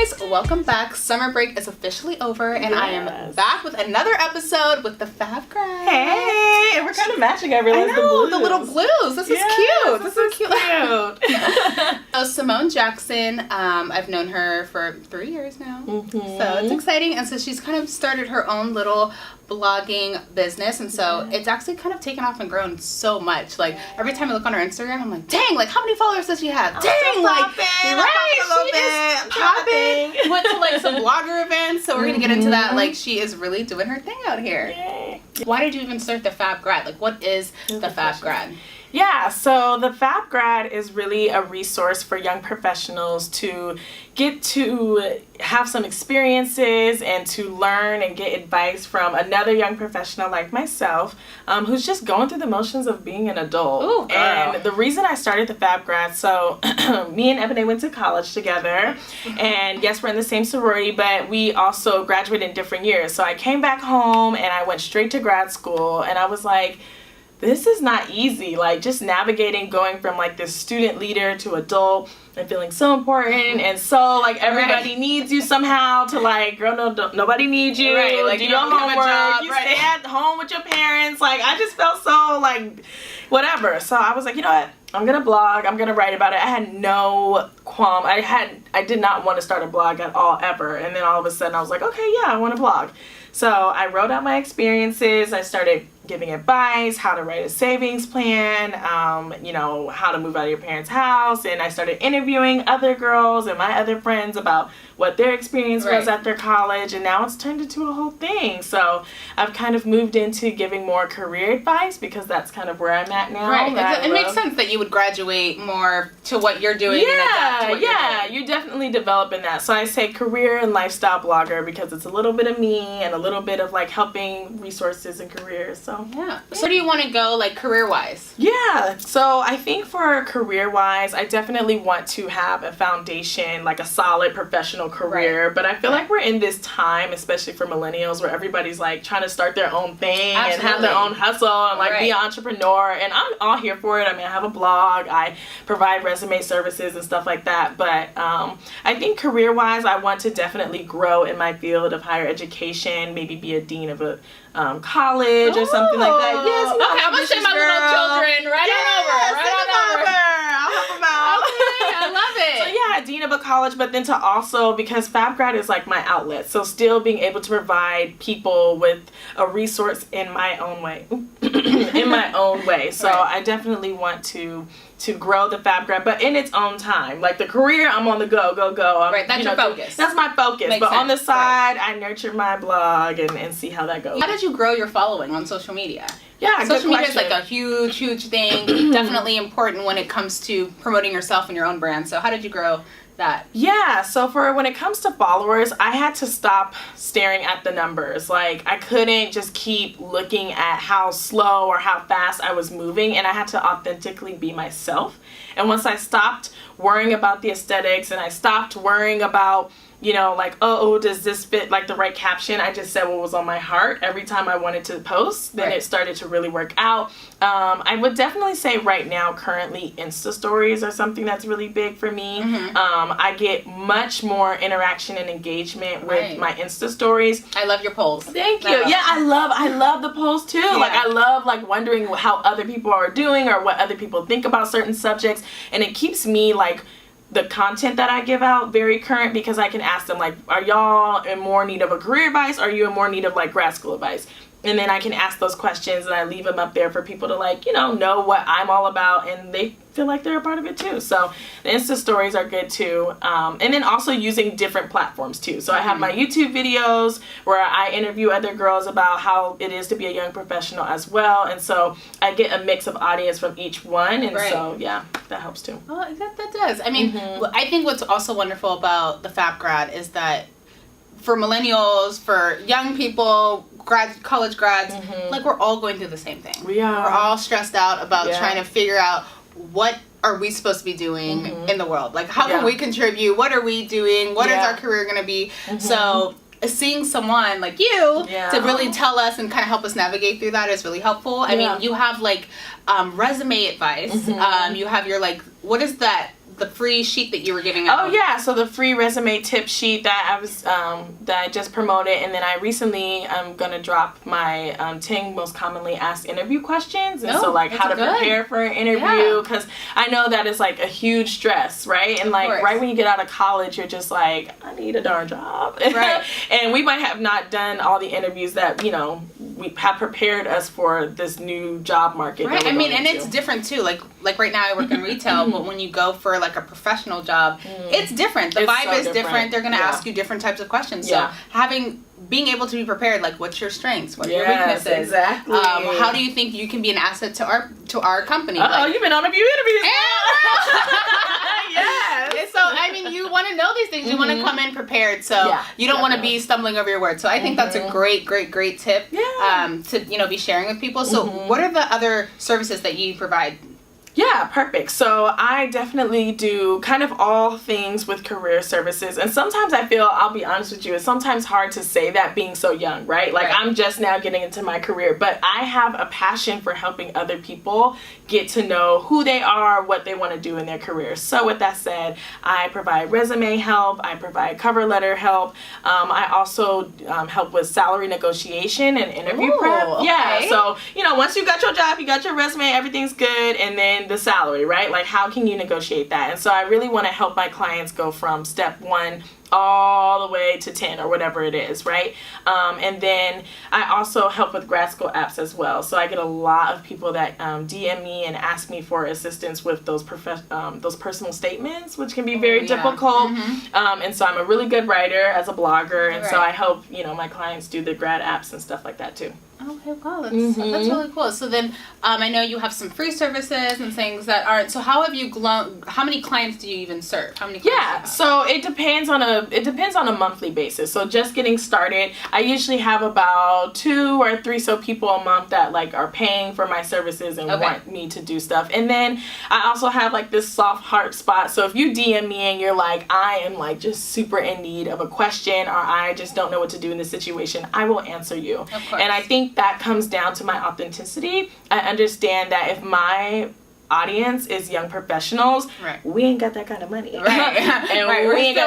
guys, welcome back. Summer break is officially over, and I am back with another episode with the Fab Grad. Hey, and we're kind of matching. I realized the little blues. This is cute. This is cute. So Simone Jackson, I've known her for 3 years now, so it's exciting. And so she's kind of started her own little blogging business, and so it's actually kind of taken off and grown so much. Like every time I look on her Instagram, I'm like, dang, like how many followers does she have? Dang, like right, she is popping. Went to like some blogger events, so we're gonna get into that. Like she is really doing her thing out here. Yay. Why did you even start the Fab Grad? Like what is the Fab Grad? Yeah, so the Fab Grad is really a resource for young professionals to get to have some experiences and to learn and get advice from another young professional like myself, who's just going through the motions of being an adult. Ooh, and the reason I started the Fab Grad, so me and Ebony went to college together, and yes, we're in the same sorority, but we also graduated in different years. So I came back home and I went straight to grad school, and I was like, this is not easy, like just navigating going from like this student leader to adult and feeling so important and so like everybody needs you somehow to like, girl, no, nobody needs you, like do your homework, you stay at home with your parents. Like I just felt so like whatever. So I was like, you know what, I'm gonna blog, I'm gonna write about it. I had no qualm. I did not want to start a blog at all ever, and then all of a sudden I was like, okay, yeah, I want to blog. So I wrote out my experiences. I started giving advice, how to write a savings plan, you know, how to move out of your parents' house. And I started interviewing other girls and my other friends about what their experience was after college. And now it's turned into a whole thing. So I've kind of moved into giving more career advice because that's kind of where I'm at now. Right. It makes sense that you would graduate more to what you're doing and adapt to what you're doing. You're definitely developing that. So I say career and lifestyle blogger because it's a little bit of me and a little bit of like helping resources and careers. So yeah. So where do you want to go, like career-wise? Yeah. So I think for career-wise, I definitely want to have a foundation, like a solid professional career. But I feel like we're in this time, especially for millennials, where everybody's like trying to start their own thing and have their own hustle and like be an entrepreneur. And I'm all here for it. I mean, I have a blog. I provide resume services and stuff like that. But I think career-wise, I want to definitely grow in my field of higher education, maybe be a dean of a college or something like that. Yes, okay, I'm gonna send my little children right on over. I'll help them out. Okay, I love it. So yeah, dean of a college, but then to also, because Fab Grad is like my outlet, so still being able to provide people with a resource in my own way, in my own way. So I definitely want to grow the Fab Grad, but in its own time. Like the career, I'm on the go. That's your focus. That's my focus. Makes but sense. On the side, I nurture my blog and see how that goes. How did you grow your following on social media? Yeah, social media is like a huge thing. Definitely important when it comes to promoting yourself and your own brand. So how did you grow that? Yeah, so for when it comes to followers, I had to stop staring at the numbers. Like I couldn't just keep looking at how slow or how fast I was moving, and I had to authentically be myself. And once I stopped worrying about the aesthetics and I stopped worrying about, you know, like, oh, does this fit like the right caption? I just said what was on my heart every time I wanted to post. Then it started to really work out. I would definitely say right now, currently, Insta stories are something that's really big for me. I get much more interaction and engagement with my Insta stories. I love your polls. Thank you. I love the polls too. Yeah. Like I love like wondering how other people are doing or what other people think about certain subjects, and it keeps me like the content that I give out very current, because I can ask them like, are y'all in more need of a career advice? Or are you in more need of like grad school advice? And then I can ask those questions and I leave them up there for people to like, you know what I'm all about, and they feel like they're a part of it too. So the Insta stories are good too. And then also using different platforms too. So I have my YouTube videos where I interview other girls about how it is to be a young professional as well. And so I get a mix of audience from each one. And so, yeah, that helps too. Oh, that does. I mean, I think what's also wonderful about the Fab Grad is that for millennials, for young people, college grads, like we're all going through the same thing. We are. We're all stressed out about trying to figure out what are we supposed to be doing in the world. Like how can we contribute? What are we doing? What is our career going to be? So seeing someone like you to really tell us and kind of help us navigate through that is really helpful. I mean, you have like resume advice. You have your like, what is that the free sheet that you were giving out. Oh yeah, so the free resume tip sheet that I just promoted, and then I recently I'm gonna drop my 10 most commonly asked interview questions, and so like how to prepare for an interview, because I know that is like a huge stress, right? And like right when you get out of college, you're just like, I need a darn job, right? And we might have not done all the interviews that we have prepared us for this new job market. Right. I mean, and it's different too. Like right now I work in retail, but when you go for like a professional job, it's different. The vibe is different. They're going to ask you different types of questions. So being able to be prepared, like what's your strengths, what are your weaknesses, exactly. How do you think you can be an asset to our company? You've been on a few interviews. Yes. So I mean, you want to know these things. You want to come in prepared, so you don't want to be stumbling over your words. So I think that's a great tip to be sharing with people. So what are the other services that you provide? Yeah, perfect. So I definitely do kind of all things with career services. And sometimes I feel, I'll be honest with you, it's sometimes hard to say that being so young, right? Like I'm just now getting into my career, but I have a passion for helping other people get to know who they are, what they want to do in their career. So with that said, I provide resume help. I provide cover letter help. I also help with salary negotiation and interview prep. Okay. Yeah. So, once you got your job, you got your resume, everything's good. And then the salary, right? Like how can you negotiate that? And so I really want to help my clients go from step 1 all the way to 10 or whatever it is, right? And then I also help with grad school apps as well. So I get a lot of people that DM me and ask me for assistance with those personal statements, which can be very difficult. And so I'm a really good writer as a blogger, and so I help my clients do the grad apps and stuff like that too. Okay, wow, that's really cool. So then, I know you have some free services and things that aren't. So how have you grown? How many clients do you even serve? How many? So it depends on a monthly basis. So just getting started, I usually have about 2 or 3 people a month that like are paying for my services and want me to do stuff. And then I also have like this soft heart spot. So if you DM me and you're like, I am like just super in need of a question, or I just don't know what to do in this situation, I will answer you. Of course. And I think that comes down to my authenticity. I understand that if my audience is young professionals, we ain't got that kind of money. And we're still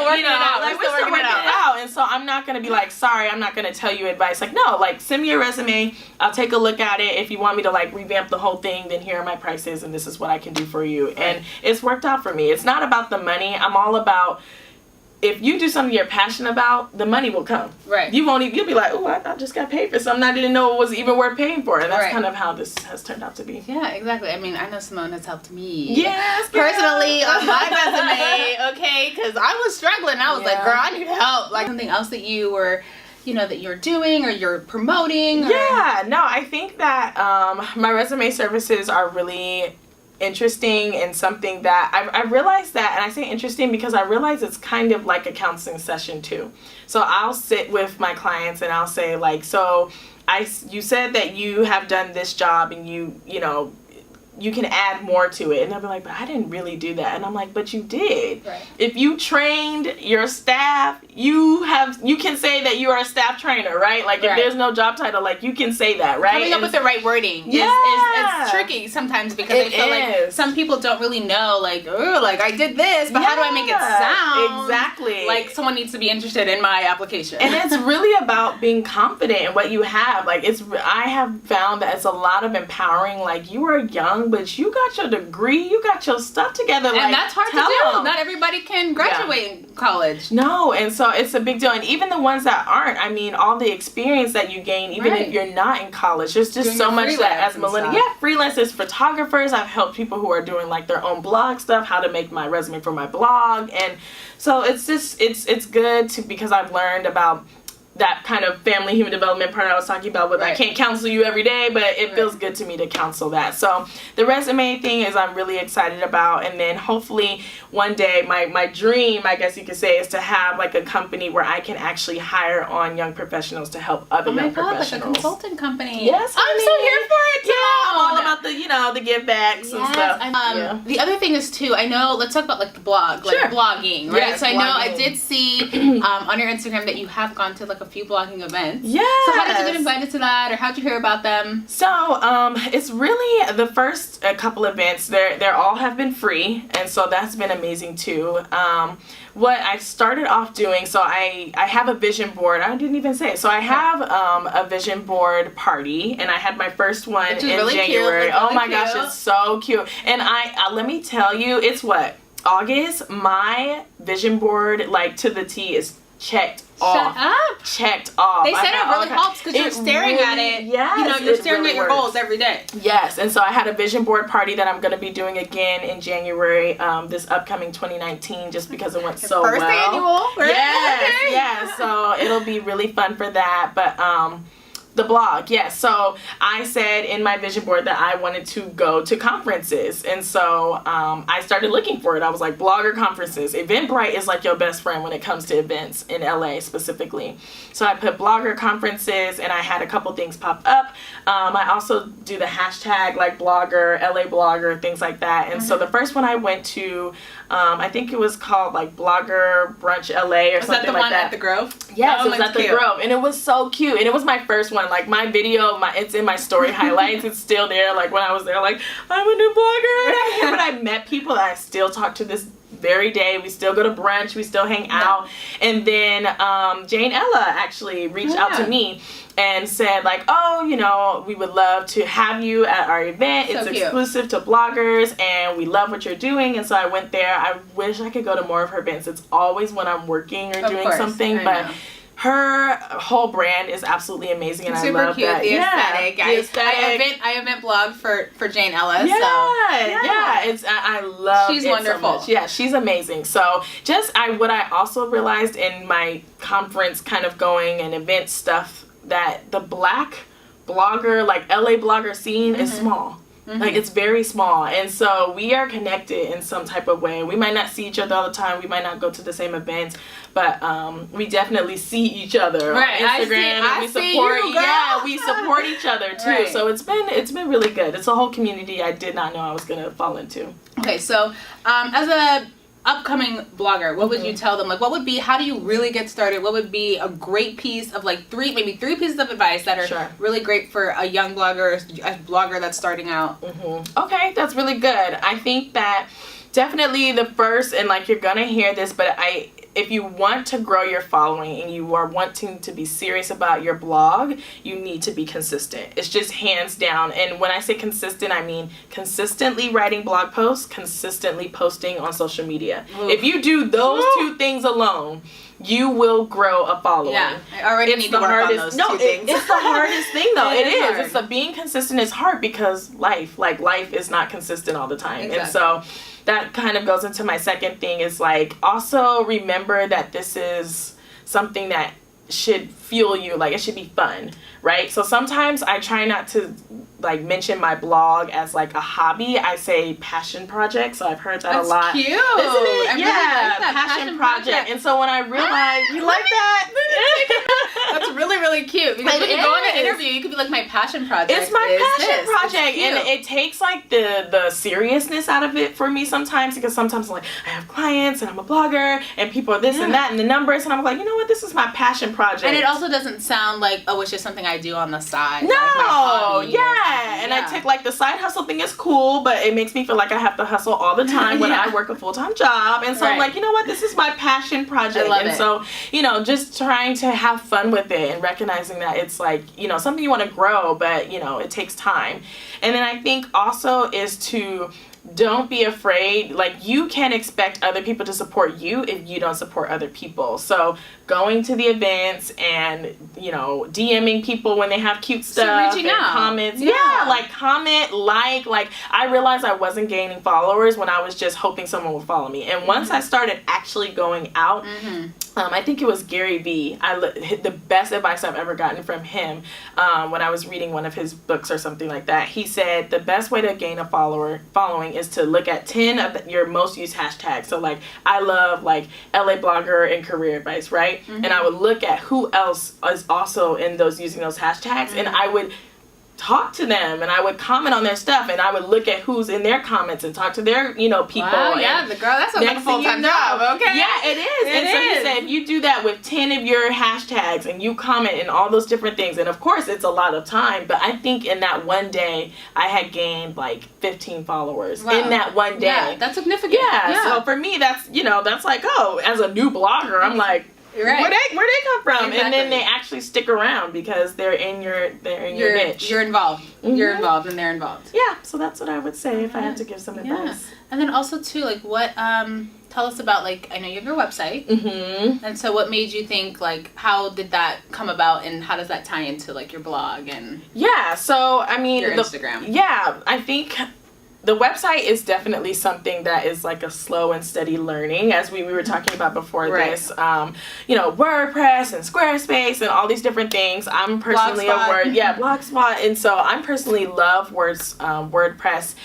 working it out. Like, we're still working it out. And so I'm not going to be like, sorry, I'm not going to tell you advice. Like, no, like send me your resume. I'll take a look at it. If you want me to like revamp the whole thing, then here are my prices and this is what I can do for you. And it's worked out for me. It's not about the money. I'm all about, if you do something you're passionate about, the money will come. Right. You'll be like, oh, I just got paid for something I didn't know it was even worth paying for. And that's kind of how this has turned out to be. Yeah, exactly. I mean, I know Simone has helped me. Yes. Personally, on my resume, okay? Because I was struggling. I was like, girl, I need help. Like something else that you were, that you're doing or you're promoting? Or... Yeah. No, I think that my resume services are really interesting and something that I realized that, and I say interesting because I realize it's kind of like a counseling session too. So I'll sit with my clients and I'll say like, so you said that you have done this job and you can add more to it. And they'll be like, but I didn't really do that. And I'm like, but you did. Right. If you trained your staff, you can say that you are a staff trainer, right? Like if there's no job title, like you can say that, right? Coming up with the right wording is tricky sometimes because I feel like some people don't really know, like, oh, like I did this, but how do I make it sound? Exactly. Like someone needs to be interested in my application. And it's really about being confident in what you have. Like I have found that it's a lot of empowering. Like you are young, but you got your degree, you got your stuff together. And that's hard to do. Not everybody can graduate in college. No, and so it's a big deal. And even the ones that aren't, I mean, all the experience that you gain, even if you're not in college, there's just so much that as millennials. Yeah, freelancers, photographers. I've helped people who are doing like their own blog stuff, how to make my resume for my blog. And so it's just, it's good because I've learned about that kind of family human development part I was talking about, but I can't counsel you every day, but it feels good to me to counsel that. So the resume thing is I'm really excited about, and then hopefully one day my dream, I guess you could say, is to have like a company where I can actually hire on young professionals to help other young professionals. Like a consulting company. Yes, I'm so here for it too. Yeah, I'm all about the give backs and stuff. The other thing is too, I know, let's talk about like the blog, like blogging, right? Yes, so I know I did see on your Instagram that you have gone to like a few blogging events. Yeah. So how did you get invited to that, or how'd you hear about them? So it's really the first couple events. They're all have been free, and so that's been amazing too. What I started off doing, so I have a vision board. I didn't even say it. So I have a vision board party, and I had my first one in really January. cute, oh my cute. gosh, it's so cute. And I let me tell you, it's what, August. My vision board, like to the T, is checked off. Shut up. Checked off. They said it really helps because you're staring at it. Yes, you know, you're staring really at your works. goals every day. Yes, and so I had a vision board party that I'm going to be doing again in January, this upcoming 2019, just because it went so First well. annual, right? Yes, yes. So it'll be really fun for that. But the blog, yes. So I said in my vision board that I wanted to go to conferences, and so I started looking for it. I was like, blogger conferences. Eventbrite is like your best friend when it comes to events in LA specifically. So I put blogger conferences, and I had a couple things pop up. I also do the hashtag like blogger, LA blogger, things like that. And so the first one I went to, I think it was called like Blogger Brunch LA or something like that. Was that the one at the Grove? Yes, it was at the Grove, and it was so cute, and it was my first one. Like my video, it's in my story highlights. It's still there. Like when I was there, like I'm a new blogger. But I met people that I still talk to this very day. We still go to brunch. We still hang out. And then Jane Ella actually reached out to me and said like, oh, you know, we would love to have you at our event. It's exclusive to bloggers, and we love what you're doing. And so I went there. I wish I could go to more of her events. It's always when I'm working or doing something, but her whole brand is absolutely amazing, and super I love cute. that. The aesthetic. The aesthetic. I event blog for Jane Ella. Yeah. It's I love. She's it wonderful. So much. Yeah, she's amazing. So what I also realized in my conference kind of going and event stuff, that the Black blogger, like LA blogger scene is small. Like it's very small, and so we are connected in some type of way. We might not see each other all the time. We might not go to the same events, but we definitely see each other on Instagram, and we support. We support each other too. So it's been really good. It's a whole community I did not know I was gonna fall into. Okay, so as a upcoming blogger, what would you tell them? Like, what would be, how do you really get started? What would be a great piece of like maybe three pieces of advice that are really great for a young blogger, a blogger that's starting out? Okay, that's really good. I think that definitely the first, and like you're gonna hear this, but if you want to grow your following and you are wanting to be serious about your blog, you need to be consistent. It's just hands down. And when I say consistent, I mean consistently writing blog posts, consistently posting on social media. If you do those two things alone, you will grow a following. Yeah, I already need to work on those two things. It's the hardest thing though. It is. Hard. It's being consistent is hard because life is not consistent all the time. Exactly. And so that kind of goes into my second thing, is like, also remember that this is something that should fuel you. Like, it should be fun, right? So sometimes I try not to like mention my blog as like a hobby. I say passion project. So I've heard that a lot. Cute. Isn't it? I really Yeah, like that. passion project. And so when I realized, you like that? That's really, really cute. Because when you go on an interview, you could be like, my passion project. It's my passion project. And it takes like the seriousness out of it for me sometimes, because sometimes I'm like, I have clients and I'm a blogger and people are this and that and the numbers, and I'm like, you know what, this is my passion project. And it also doesn't sound like, oh, it's just something I do on the side. No, like I take like the side hustle thing is cool, but it makes me feel like I have to hustle all the time when I work a full-time job. And so I'm like, you know what, this is my passion project. I love it. So, you know, just trying to have fun with it and recognizing that it's like, you know, something you want to grow, but you know, it takes time. And then I think also is to don't be afraid. Like, you can't expect other people to support you if you don't support other people. So going to the events and, you know, DMing people when they have cute stuff, reaching out. Comments. Yeah, like comment, like I realized I wasn't gaining followers when I was just hoping someone would follow me. And once I started actually going out, I think it was Gary Vee. The best advice I've ever gotten from him when I was reading one of his books or something like that. He said the best way to gain a following is to look at 10 of your most used hashtags. So like, I love like LA blogger and career advice, right? And I would look at who else is also in those, using those hashtags, and I would talk to them and I would comment on their stuff and I would look at who's in their comments and talk to their, people. Wow, yeah, the girl, that's a full-time job, okay? Yeah, it is. So you say, if you do that with 10 of your hashtags and you comment in all those different things, and of course it's a lot of time, but I think in that one day I had gained like 15 followers in that one day. Yeah, that's significant. Yeah, so for me that's, that's like, oh, as a new blogger, I'm like, right. Where they come from? Exactly. And then they actually stick around because they're in your niche. You're involved. Mm-hmm. You're involved and they're involved. Yeah, so that's what I would say if I had to give some advice. And then also too, like what tell us about, like, I know you have your website. Mm-hmm. And so what made you think, like, how did that come about and how does that tie into, like, your blog and so I mean your Instagram? I think the website is definitely something that is like a slow and steady learning, as we were talking about before this. WordPress and Squarespace and all these different things. I'm personally Blogspot, and so I personally love WordPress.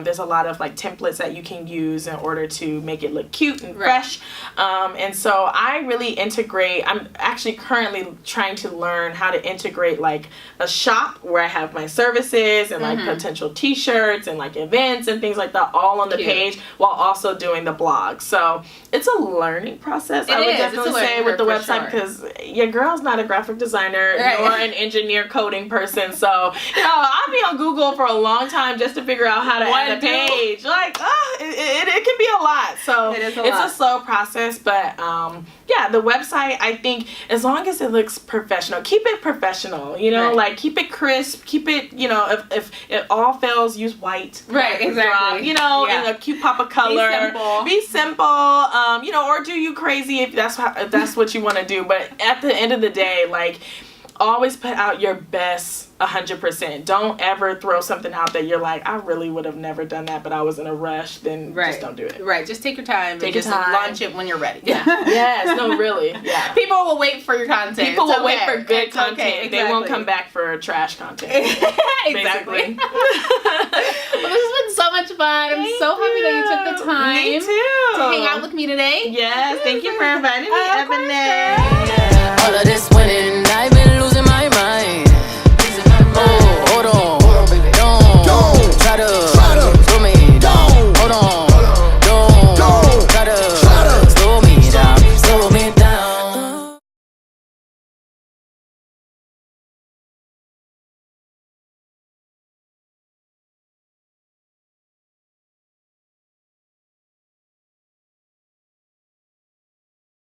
There's a lot of like templates that you can use in order to make it look cute and fresh. And so I really integrate. I'm actually currently trying to learn how to integrate like a shop where I have my services and like potential t-shirts and like events and things like that all on the page while also doing the blog. So it's a learning process. I would definitely say with the website because your girl's not a graphic designer nor an engineer coding person. So I'll be on Google for a long time just to figure out how to add a page. Like it can be a lot. So it's a slow process, but the website, I think as long as it looks professional, keep it professional, like keep it crisp, keep it, if it all fails, use white. Right, exactly. And a cute pop of color. Be simple. Or do you crazy if that's what you want to do. But at the end of the day, like, always put out your best 100%. Don't ever throw something out that you're like, I really would have never done that, but I was in a rush. Then just don't do it. Right. Just take your time. Launch it when you're ready. Yeah. Yes. No, really. Yeah. People will wait for your content. People will wait for good content. Okay, exactly. They won't come back for trash content. Exactly. Well, this has been so much fun. I'm so happy that you took the time. Me too. To hang out with me today. Yes. Thank you for inviting me, Ebony. All of this winning, I've